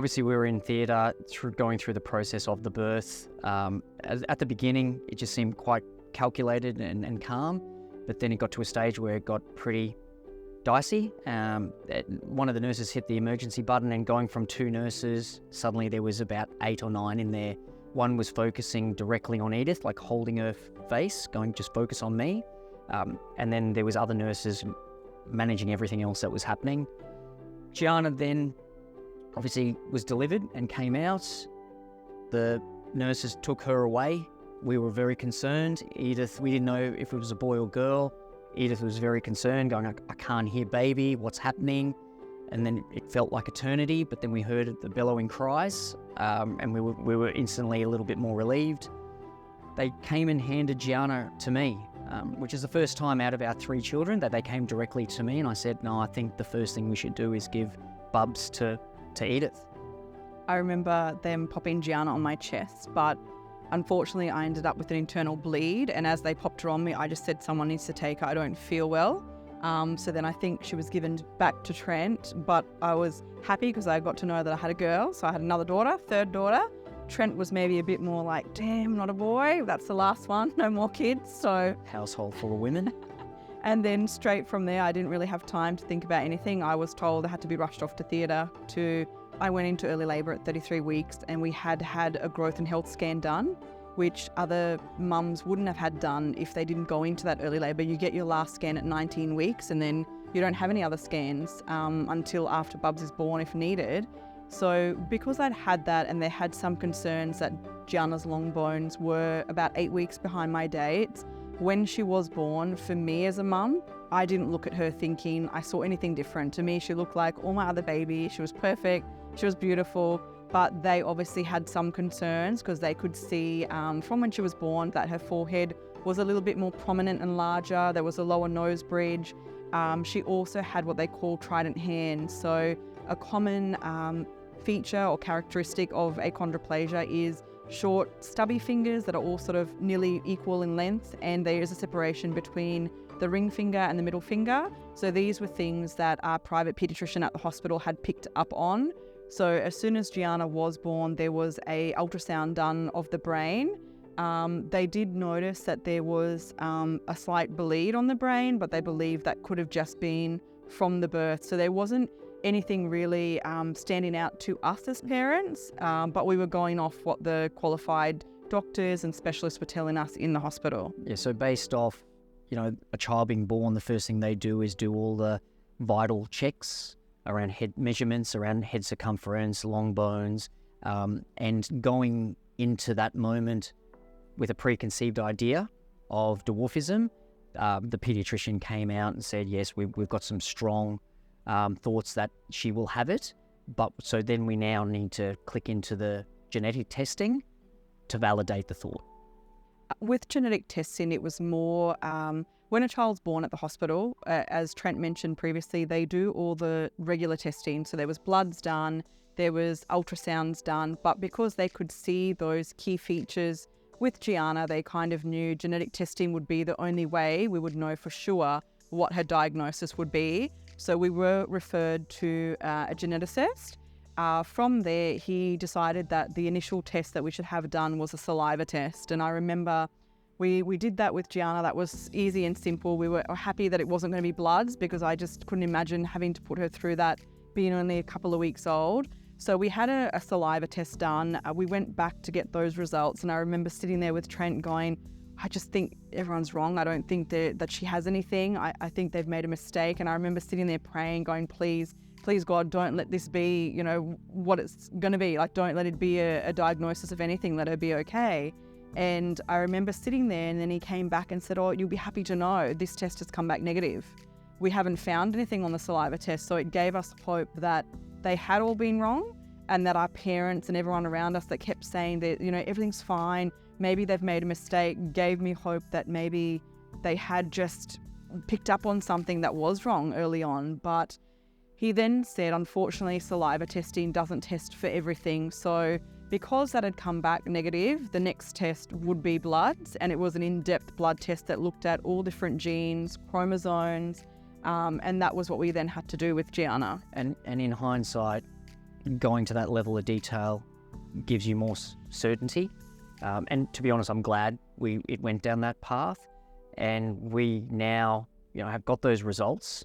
Obviously, we were in theatre going through the process of the birth. At the beginning, it just seemed quite calculated and calm, but then it got to a stage where it got pretty dicey. One of the nurses hit the emergency button, and going from 2 nurses, suddenly there was about 8 or 9 in there. One was focusing directly on Edith, like holding her face, going, just focus on me. And then there was other nurses managing everything else that was happening. Gianna then obviously was delivered and came out. The nurses took her away. We were very concerned. Edith, we didn't know if it was a boy or girl. Edith was very concerned, going, I can't hear baby, what's happening? And then it felt like eternity, but then we heard the bellowing cries, and we were instantly a little bit more relieved. They came and handed Gianna to me, which is the first time out of our 3 children that they came directly to me, and I said, no, I think the first thing we should do is give Bubs to Edith. I remember them popping Gianna on my chest, but unfortunately I ended up with an internal bleed, and as they popped her on me, I just said, someone needs to take her, I don't feel well. So then I think she was given back to Trent, but I was happy because I got to know that I had a girl. So I had another daughter, 3rd daughter. Trent was maybe a bit more like, damn, not a boy. That's the last one, no more kids. So Household full of women. And then straight from there, I didn't really have time to think about anything. I was told I had to be rushed off to theatre. I went into early labour at 33 weeks, and we had a growth and health scan done, which other mums wouldn't have had done if they didn't go into that early labour. You get your last scan at 19 weeks, and then you don't have any other scans until after Bubs is born if needed. So because I'd had that, and they had some concerns that Gianna's long bones were about 8 weeks behind my dates, when she was born, for me as a mum, I didn't look at her thinking I saw anything different. To me, she looked like all my other babies. She was perfect, she was beautiful, but they obviously had some concerns because they could see from when she was born that her forehead was a little bit more prominent and larger. There was a lower nose bridge. She also had what they call trident hands. So a common feature or characteristic of achondroplasia is short, stubby fingers that are all sort of nearly equal in length, and there is a separation between the ring finger and the middle finger. So these were things that our private paediatrician at the hospital had picked up on. So as soon as Gianna was born, there was a ultrasound done of the brain. They did notice that there was a slight bleed on the brain, but they believed that could have just been from the birth. So there wasn't anything really standing out to us as parents, but we were going off what the qualified doctors and specialists were telling us in the hospital. Yeah, so based off, a child being born, the first thing they do is do all the vital checks around head measurements, around head circumference, long bones, and going into that moment with a preconceived idea of dwarfism, the paediatrician came out and said, yes, we've got some strong thoughts that she will have it, but so then we now need to click into the genetic testing to validate the thought. With genetic testing, it was more when a child's born at the hospital, as Trent mentioned previously, they do all the regular testing. So there was bloods done, there was ultrasounds done, but because they could see those key features with Gianna, they kind of knew genetic testing would be the only way we would know for sure what her diagnosis would be. So we were referred to a geneticist. From there, he decided that the initial test that we should have done was a saliva test. And I remember we did that with Gianna. That was easy and simple. We were happy that it wasn't going to be bloods because I just couldn't imagine having to put her through that being only a couple of weeks old. So we had a saliva test done. We went back to get those results. And I remember sitting there with Trent going, I just think everyone's wrong. I don't think that she has anything. I think they've made a mistake. And I remember sitting there praying, going, please God, don't let this be, what it's going to be. Like, don't let it be a diagnosis of anything. Let her be okay. And I remember sitting there, and then he came back and said, oh, you'll be happy to know this test has come back negative. We haven't found anything on the saliva test. So it gave us hope that they had all been wrong, and that our parents and everyone around us that kept saying that, everything's fine, maybe they've made a mistake, gave me hope that maybe they had just picked up on something that was wrong early on. But he then said, unfortunately, saliva testing doesn't test for everything. So because that had come back negative, the next test would be bloods, and it was an in-depth blood test that looked at all different genes, chromosomes, and that was what we then had to do with Gianna. And in hindsight, going to that level of detail gives you more certainty. And to be honest, I'm glad it went down that path, and we now, have got those results.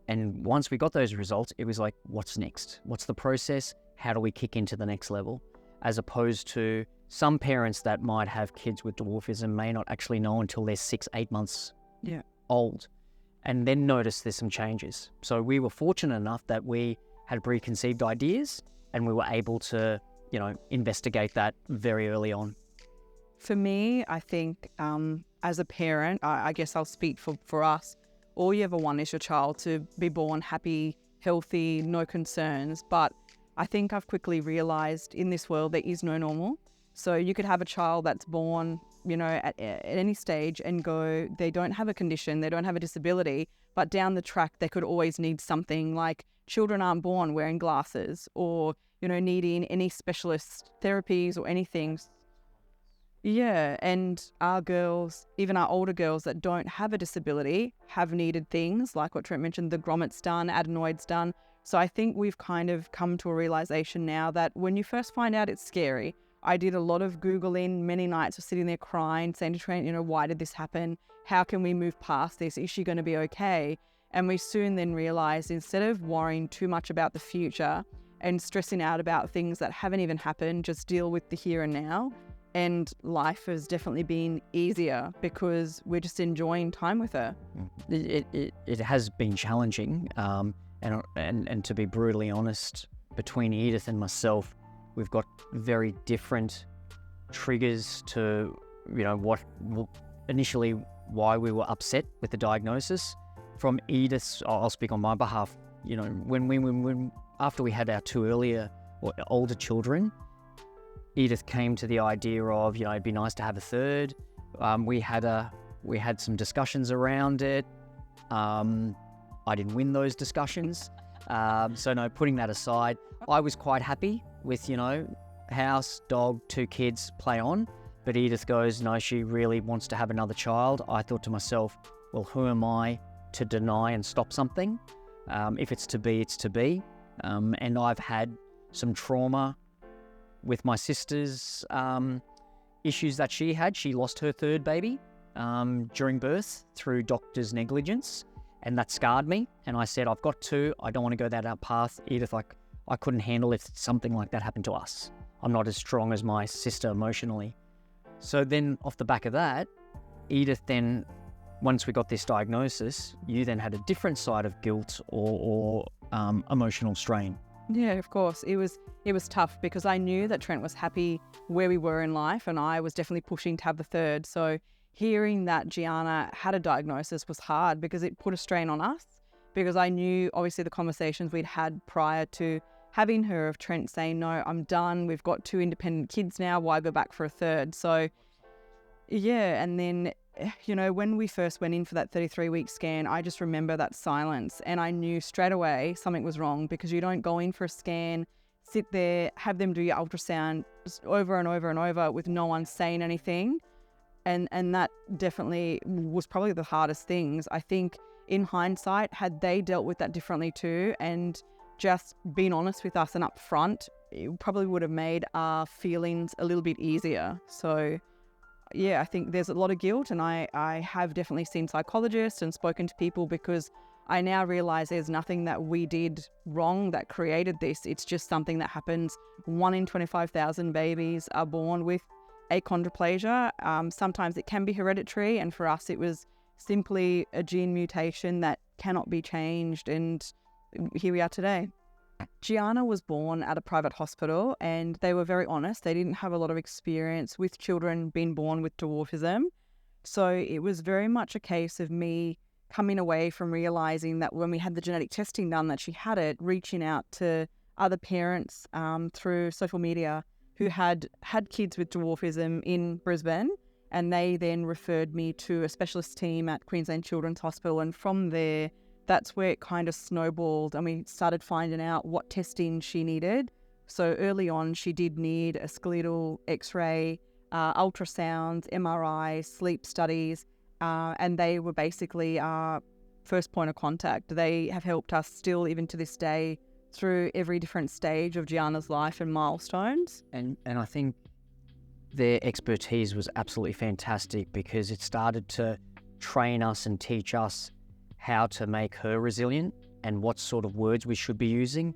And once we got those results, it was like, what's next? What's the process? How do we kick into the next level? As opposed to some parents that might have kids with dwarfism may not actually know until they're 6-8 months old, and then notice there's some changes. So we were fortunate enough that we had preconceived ideas, and we were able to, investigate that very early on. For me, I think as a parent, I guess I'll speak for us, all you ever want is your child to be born happy, healthy, no concerns. But I think I've quickly realised in this world there is no normal. So you could have a child that's born, at any stage and go, they don't have a condition, they don't have a disability, but down the track they could always need something, like children aren't born wearing glasses or, needing any specialist therapies or anything. Yeah, and our girls, even our older girls that don't have a disability, have needed things like what Trent mentioned, the grommets done, adenoids done. So I think we've kind of come to a realization now that when you first find out, it's scary. I did a lot of Googling, many nights of sitting there crying, saying to Trent, why did this happen? How can we move past this? Is she going to be okay? And we soon then realized, instead of worrying too much about the future and stressing out about things that haven't even happened, just deal with the here and now. And life has definitely been easier because we're just enjoying time with her. It has been challenging, and to be brutally honest, between Edith and myself, we've got very different triggers to, what initially why we were upset with the diagnosis. From Edith's, I'll speak on my behalf. When after we had our two older children, Edith came to the idea of, it'd be nice to have a third. We had some discussions around it. I didn't win those discussions. So no, putting that aside, I was quite happy with, house, dog, 2 kids, play on. But Edith goes, no, she really wants to have another child. I thought to myself, well, who am I to deny and stop something? If it's to be, it's to be. And I've had some trauma with my sister's issues that she had. She lost her third baby during birth through doctor's negligence, and that scarred me. And I said, I've got 2. I don't want to go that path. Edith, I couldn't handle if something like that happened to us. I'm not as strong as my sister emotionally. So then off the back of that, Edith then, once we got this diagnosis, you then had a different side of guilt or emotional strain. Yeah, of course. It was tough because I knew that Trent was happy where we were in life, and I was definitely pushing to have the third. So hearing that Gianna had a diagnosis was hard because it put a strain on us, because I knew obviously the conversations we'd had prior to having her of Trent saying, no, I'm done. We've got 2 independent kids now. Why go back for a third? So yeah, and then, when we first went in for that 33-week scan, I just remember that silence, and I knew straight away something was wrong, because you don't go in for a scan, sit there, have them do your ultrasound over and over and over with no one saying anything. And that definitely was probably the hardest things. I think in hindsight, had they dealt with that differently too and just been honest with us and upfront, it probably would have made our feelings a little bit easier. So yeah, I think there's a lot of guilt, and I have definitely seen psychologists and spoken to people, because I now realize there's nothing that we did wrong that created this. It's just something that happens. 1 in 25,000 babies are born with achondroplasia. Sometimes it can be hereditary, and for us it was simply a gene mutation that cannot be changed, and here we are today. Gianna was born at a private hospital, and they were very honest. They didn't have a lot of experience with children being born with dwarfism. So it was very much a case of me coming away from realizing that when we had the genetic testing done that she had it, reaching out to other parents through social media who had kids with dwarfism in Brisbane, and they then referred me to a specialist team at Queensland Children's Hospital. And from there, that's where it kind of snowballed, and we started finding out what testing she needed. So early on, she did need a skeletal x-ray, ultrasounds, MRI, sleep studies, and they were basically our first point of contact. They have helped us still, even to this day, through every different stage of Gianna's life and milestones. And I think their expertise was absolutely fantastic because it started to train us and teach us how to make her resilient and what sort of words we should be using.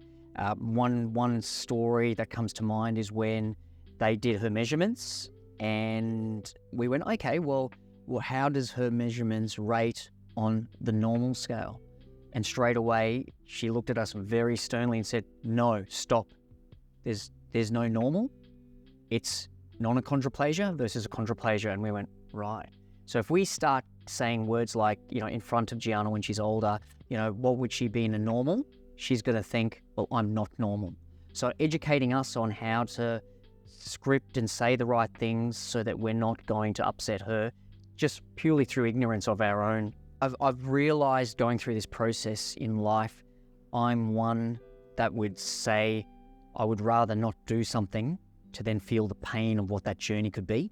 One story that comes to mind is when they did her measurements and we went, okay, well, how does her measurements rate on the normal scale? And straight away, she looked at us very sternly and said, no, stop. There's no normal. It's non-achondroplasia versus achondroplasia. And we went, right. So if we start saying words like, in front of Gianna when she's older, what would she be in a normal? She's going to think, well, I'm not normal. So educating us on how to script and say the right things so that we're not going to upset her, just purely through ignorance of our own. I've realized going through this process in life, I'm one that would say I would rather not do something to then feel the pain of what that journey could be.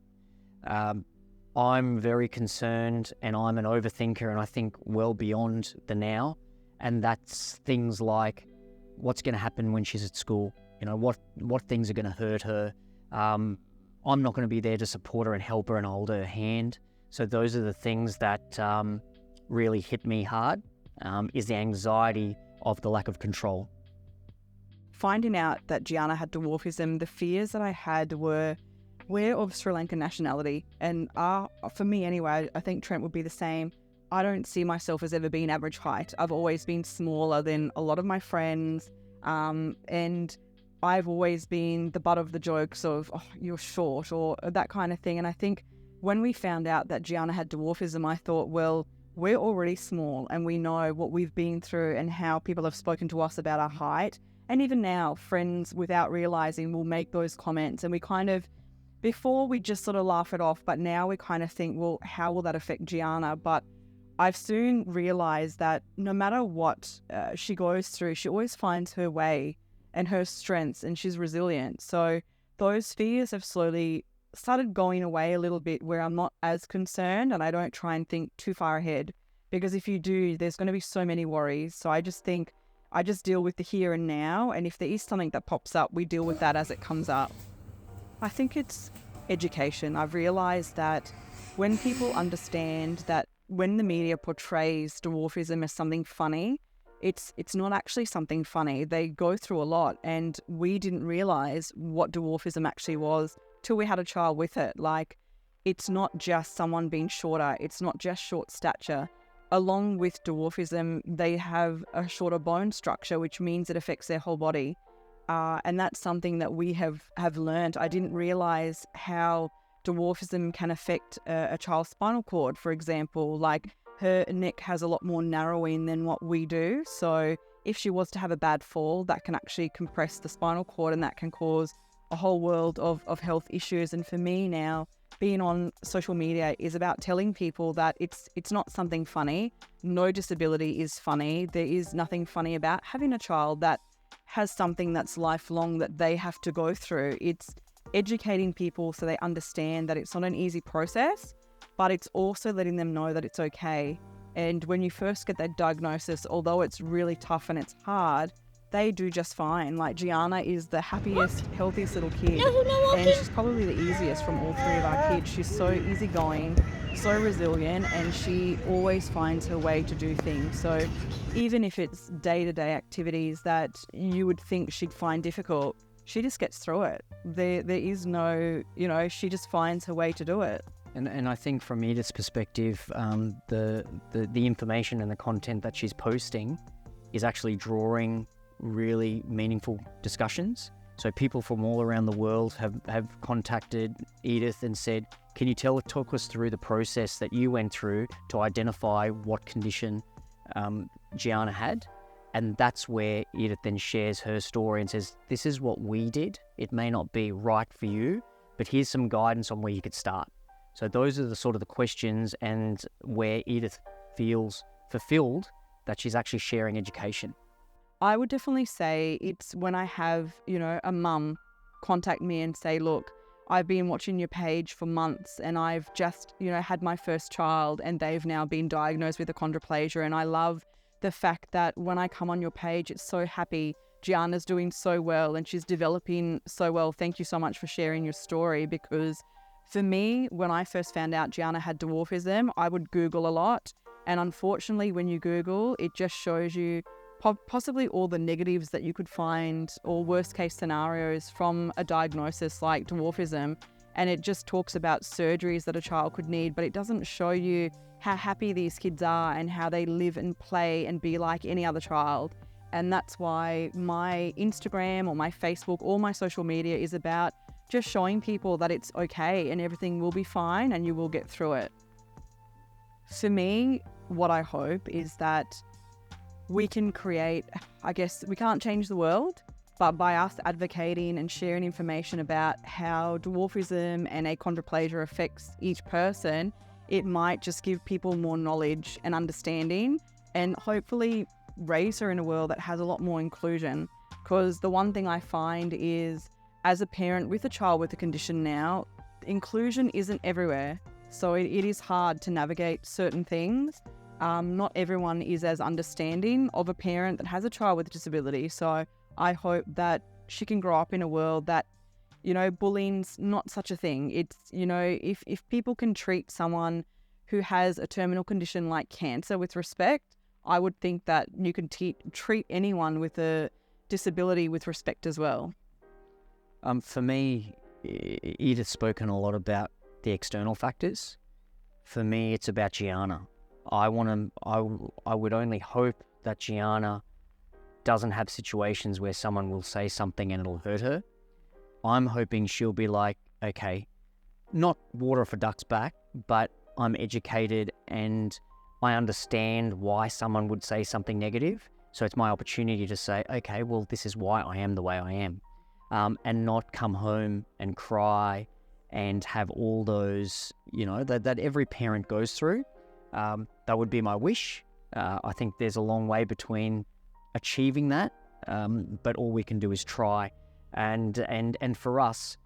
I'm very concerned and I'm an overthinker and I think well beyond the now. And that's things like what's going to happen when she's at school, what things are going to hurt her. I'm not going to be there to support her and help her and hold her hand. So those are the things that really hit me hard, is the anxiety of the lack of control. Finding out that Gianna had dwarfism, the fears that I had were, we're of Sri Lankan nationality. And for me anyway, I think Trent would be the same. I don't see myself as ever being average height. I've always been smaller than a lot of my friends. And I've always been the butt of the jokes of, oh, you're short or that kind of thing. And I think when we found out that Gianna had dwarfism, I thought, well, we're already small and we know what we've been through and how people have spoken to us about our height. And even now, friends, without realizing, will make those comments. And we kind of, before we just sort of laugh it off, but now we kind of think, well, how will that affect Gianna? But I've soon realized that no matter what she goes through, she always finds her way and her strengths, and she's resilient. So those fears have slowly started going away a little bit, where I'm not as concerned and I don't try and think too far ahead, because if you do, there's going to be so many worries. So I just think I just deal with the here and now, and if there is something that pops up, we deal with that as it comes up. I think it's education. I've realized that when people understand that when the media portrays dwarfism as something funny, it's not actually something funny. They go through a lot, and we didn't realize what dwarfism actually was till we had a child with it. Like, it's not just someone being shorter. It's not just short stature. Along with dwarfism, they have a shorter bone structure, which means it affects their whole body. And that's something that we have learned. I didn't realize how dwarfism can affect a child's spinal cord, for example. Like, her neck has a lot more narrowing than what we do. So if she was to have a bad fall, that can actually compress the spinal cord, and that can cause a whole world of health issues. And for me now, being on social media is about telling people that it's not something funny. No disability is funny. There is nothing funny about having a child that has something that's lifelong that they have to go through. It's educating people so they understand that it's not an easy process, but it's also letting them know that it's okay. And when you first get that diagnosis, although it's really tough and it's hard, they do just fine. Like, Gianna is the happiest, healthiest little kid, and she's probably the easiest from all three of our kids. She's so easygoing, so resilient, and she always finds her way to do things. So even if it's day-to-day activities that you would think she'd find difficult, she just gets through it. There is no, she just finds her way to do it. And I think from Edith's perspective, the information and the content that she's posting is actually drawing really meaningful discussions. So people from all around the world have contacted Edith and said, can you talk us through the process that you went through to identify what condition Gianna had? And that's where Edith then shares her story and says, this is what we did. It may not be right for you, but here's some guidance on where you could start. So those are the sort of the questions, and where Edith feels fulfilled that she's actually sharing education. I would definitely say it's when I have, a mum contact me and say, look, I've been watching your page for months and I've just, had my first child and they've now been diagnosed with achondroplasia. And I love the fact that when I come on your page, it's so happy Gianna's doing so well and she's developing so well. Thank you so much for sharing your story, because for me, when I first found out Gianna had dwarfism, I would Google a lot. And unfortunately, when you Google, it just shows you possibly all the negatives that you could find, or worst case scenarios from a diagnosis like dwarfism. And it just talks about surgeries that a child could need, but it doesn't show you how happy these kids are and how they live and play and be like any other child. And that's why my Instagram or my Facebook or my social media is about just showing people that it's okay and everything will be fine and you will get through it. For me, what I hope is that we can create, I guess we can't change the world, but by us advocating and sharing information about how dwarfism and achondroplasia affects each person, it might just give people more knowledge and understanding, and hopefully raise her in a world that has a lot more inclusion. Because the one thing I find is, as a parent with a child with a condition now, inclusion isn't everywhere. So it is hard to navigate certain things. Not everyone is as understanding of a parent that has a child with a disability. So I hope that she can grow up in a world that, you know, bullying's not such a thing. It's, you know, if people can treat someone who has a terminal condition like cancer with respect, I would think that you can treat anyone with a disability with respect as well. For me, Edith's spoken a lot about the external factors. For me, it's about Gianna. I would only hope that Gianna doesn't have situations where someone will say something and it'll hurt her. I'm hoping she'll be like, okay, not water off a duck's back, but I'm educated and I understand why someone would say something negative. So it's my opportunity to say, okay, well, this is why I am the way I am. And not come home and cry and have all those, you know, that every parent goes through. That would be my wish. I think there's a long way between achieving that, but all we can do is try. And for us,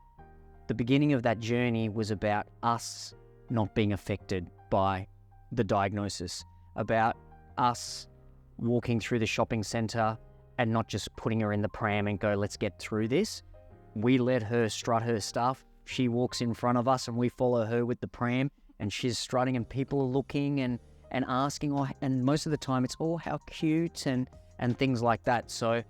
the beginning of that journey was about us not being affected by the diagnosis, about us walking through the shopping centre and not just putting her in the pram and go, let's get through this. We let her strut her stuff. She walks in front of us and we follow her with the pram, and she's strutting and people are looking and asking, and most of the time it's, oh, how cute and things like that. So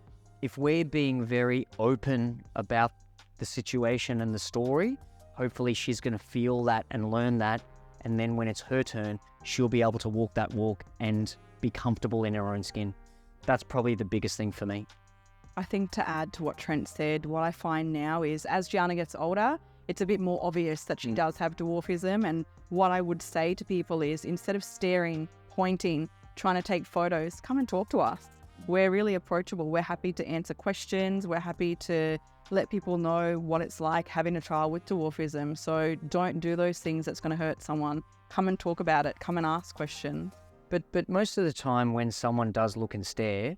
if we're being very open about the situation and the story, hopefully she's going to feel that and learn that. And then when it's her turn, she'll be able to walk that walk and be comfortable in her own skin. That's probably the biggest thing for me. I think to add to what Trent said, what I find now is as Gianna gets older, it's a bit more obvious that she does have dwarfism. And what I would say to people is, instead of staring, pointing, trying to take photos, come and talk to us. We're really approachable. We're happy to answer questions. We're happy to let people know what it's like having a child with dwarfism. So don't do those things that's going to hurt someone. Come and talk about it. Come and ask questions. But most of the time when someone does look and stare,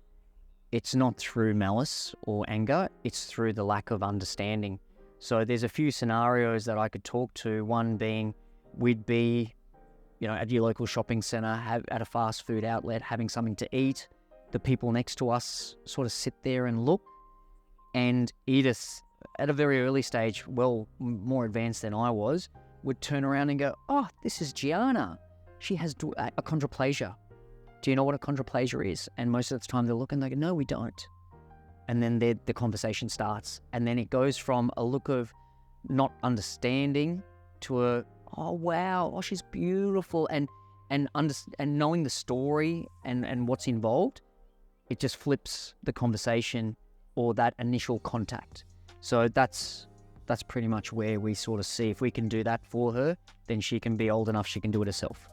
it's not through malice or anger. It's through the lack of understanding. So there's a few scenarios that I could talk to. One being, we'd be, you know, at your local shopping centre, at a fast food outlet, having something to eat. The people next to us sort of sit there and look. And Edith, at a very early stage, well, more advanced than I was, would turn around and go, oh, this is Gianna. She has achondroplasia. Do you know what achondroplasia is? And most of the time they're looking, they go, no, we don't. And then the conversation starts. And then it goes from a look of not understanding to a, oh, wow, oh, she's beautiful. And knowing the story and what's involved, it just flips the conversation or that initial contact. So that's pretty much where we sort of see if we can do that for her, then she can be old enough, she can do it herself.